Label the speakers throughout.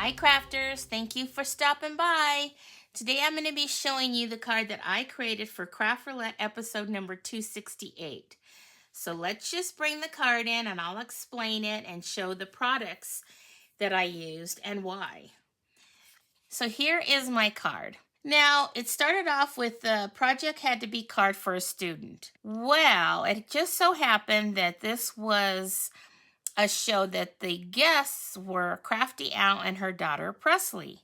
Speaker 1: Hi crafters, thank you for stopping by. Today I'm going to be showing you the card that I created for Craft Roulette episode number 268. So let's just bring the card in and I'll explain it and show the products that I used and why. So here is my card. Now, it started off with the project had to be card for a student. Well, it just so happened that this was a show that the guests were Crafty Al and her daughter Presleigh.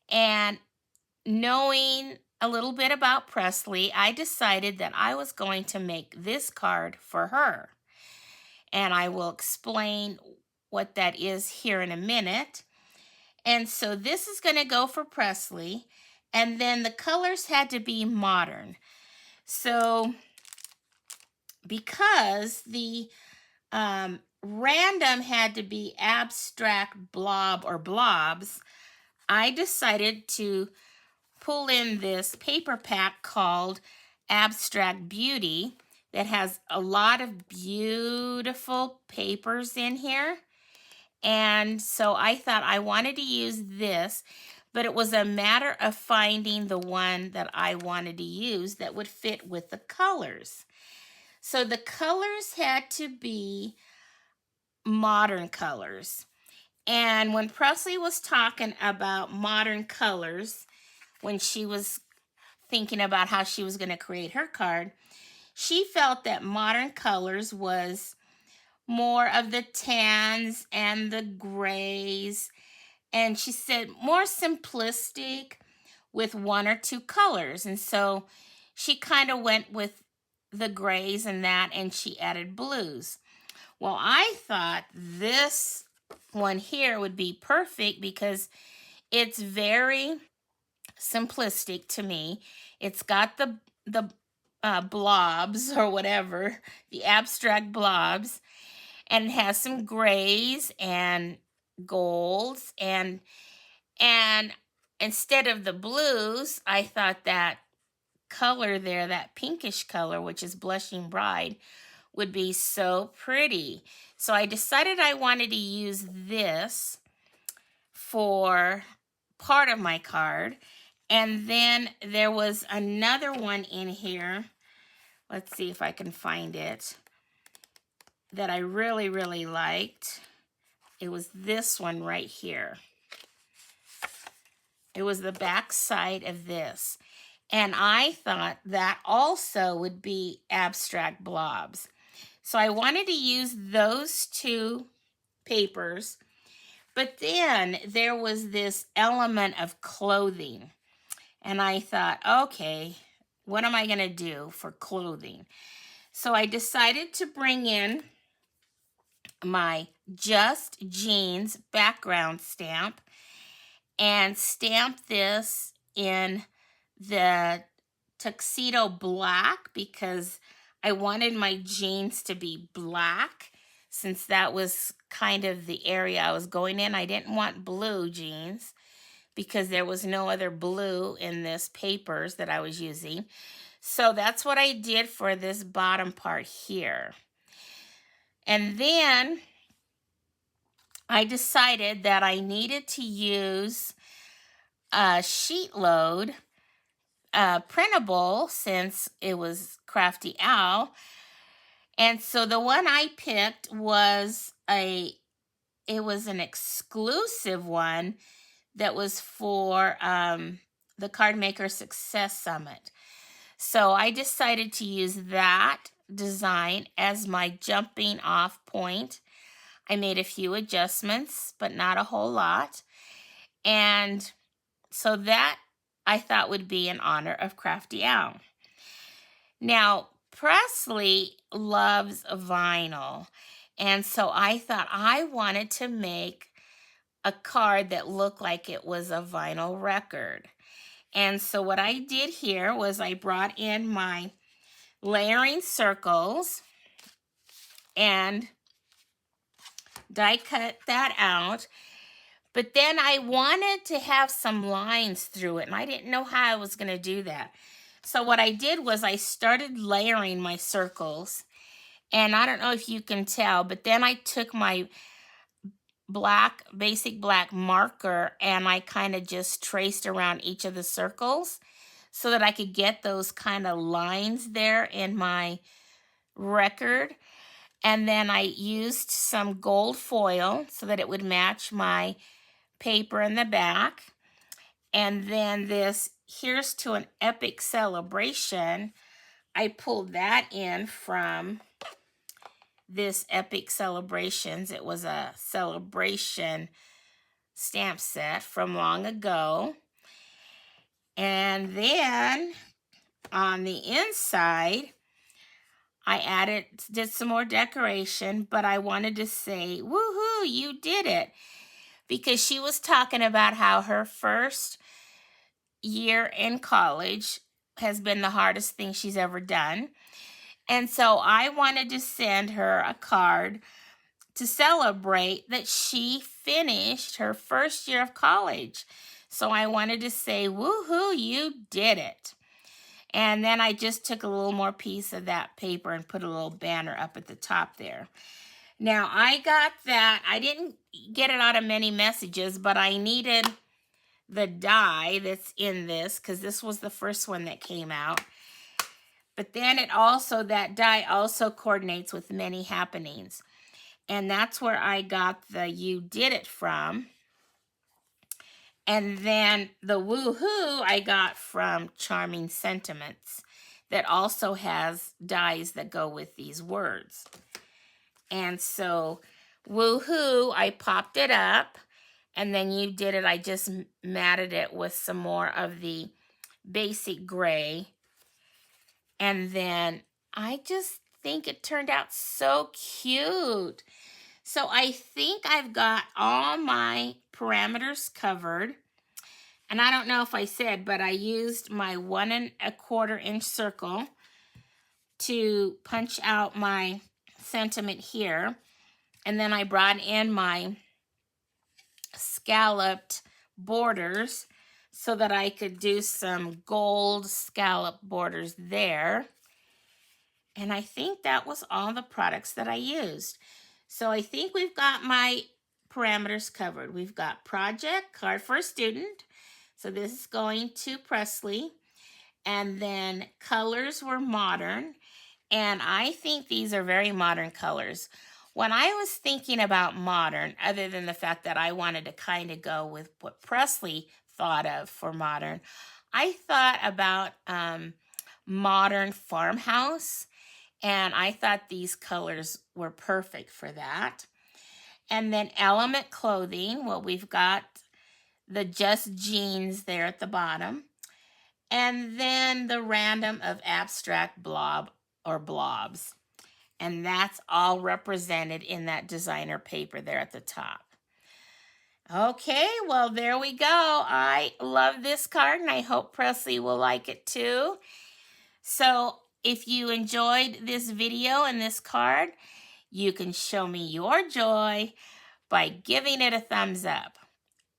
Speaker 1: And knowing a little bit about Presleigh, I decided that I was going to make this card for her. And I will explain what that is here in a minute. And so this is going to go for Presleigh. And then the colors had to be modern. So because the random had to be abstract blob or blobs, I decided to pull in this paper pack called Abstract Beauty that has a lot of beautiful papers in here. And so I thought I wanted to use this, but it was a matter of finding the one that I wanted to use that would fit with the colors. So the colors had to be modern colors. And when Presleigh was talking about modern colors, when she was thinking about how she was going to create her card, she felt that modern colors was more of the tans and the grays. And she said more simplistic with one or two colors. And so she kind of went with the grays and that, and she added blues. Well, I thought this one here would be perfect because it's very simplistic to me. It's got the blobs or whatever, the abstract blobs, and it has some grays and golds, and instead of the blues, I thought that color there, that pinkish color, which is Blushing Bride, would be so pretty. So I decided I wanted to use this for part of my card. And then there was another one in here. Let's see if I can find it, that I really, really liked. It was this one right here. It was the back side of this. And I thought that also would be abstract blobs. So I wanted to use those two papers, but then there was this element of clothing. And I thought, okay, what am I going to do for clothing? So I decided to bring in my Just Jeans background stamp and stamp this in the tuxedo black because I wanted my jeans to be black, since that was kind of the area I was going in. I didn't want blue jeans because there was no other blue in this papers that I was using. So that's what I did for this bottom part here. And then I decided that I needed to use a sheet load printable, since it was Crafty Al. And so the one I picked was an exclusive one that was for the Card Maker Success Summit. So I decided to use that design as my jumping off point. I made a few adjustments, but not a whole lot. And so that I thought would be in honor of Crafty Al. Now, Presleigh loves vinyl. And so I thought I wanted to make a card that looked like it was a vinyl record. And so what I did here was I brought in my layering circles and die cut that out. But then I wanted to have some lines through it, and I didn't know how I was going to do that. So what I did was I started layering my circles, and I don't know if you can tell, but then I took my basic black marker, and I kind of just traced around each of the circles so that I could get those kind of lines there in my record. And then I used some gold foil so that it would match my paper in the back. And then this Here's to an Epic Celebration, I pulled that in from this Epic Celebrations. It was a celebration stamp set from long ago. And then on the inside, I did some more decoration, but I wanted to say, woohoo, you did it. Because she was talking about how her first year in college has been the hardest thing she's ever done. And so I wanted to send her a card to celebrate that she finished her first year of college. So I wanted to say, woohoo, you did it. And then I just took a little more piece of that paper and put a little banner up at the top there. Now I got that. I didn't get it out of many messages, but I needed the die that's in this because this was the first one that came out. But then that die also coordinates with many happenings. And that's where I got the You Did It from. And then the woohoo I got from Charming Sentiments that also has dies that go with these words. And so woohoo, I popped it up. And then You Did It, I just matted it with some more of the basic gray. And then I just think it turned out so cute. So I think I've got all my parameters covered. And I don't know if I said, but I used my 1 1/4 inch circle to punch out my sentiment here. And then I brought in my scalloped borders so that I could do some gold scallop borders there. And I think that was all the products that I used. So I think we've got my parameters covered. We've got project, card for a student. So this is going to Presleigh. And then colors were modern. And I think these are very modern colors. When I was thinking about modern, other than the fact that I wanted to kind of go with what Presleigh thought of for modern, I thought about modern farmhouse. And I thought these colors were perfect for that. And then element clothing, well, we've got the just jeans there at the bottom. And then the random of abstract blob or blobs. And that's all represented in that designer paper there at the top. Okay, well, there we go. I love this card, and I hope Presleigh will like it too. So if you enjoyed this video and this card, you can show me your joy by giving it a thumbs up.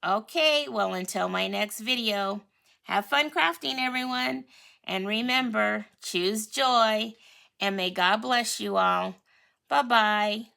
Speaker 1: Okay, well, until my next video, have fun crafting, everyone. And remember, choose joy, and may God bless you all. Bye-bye.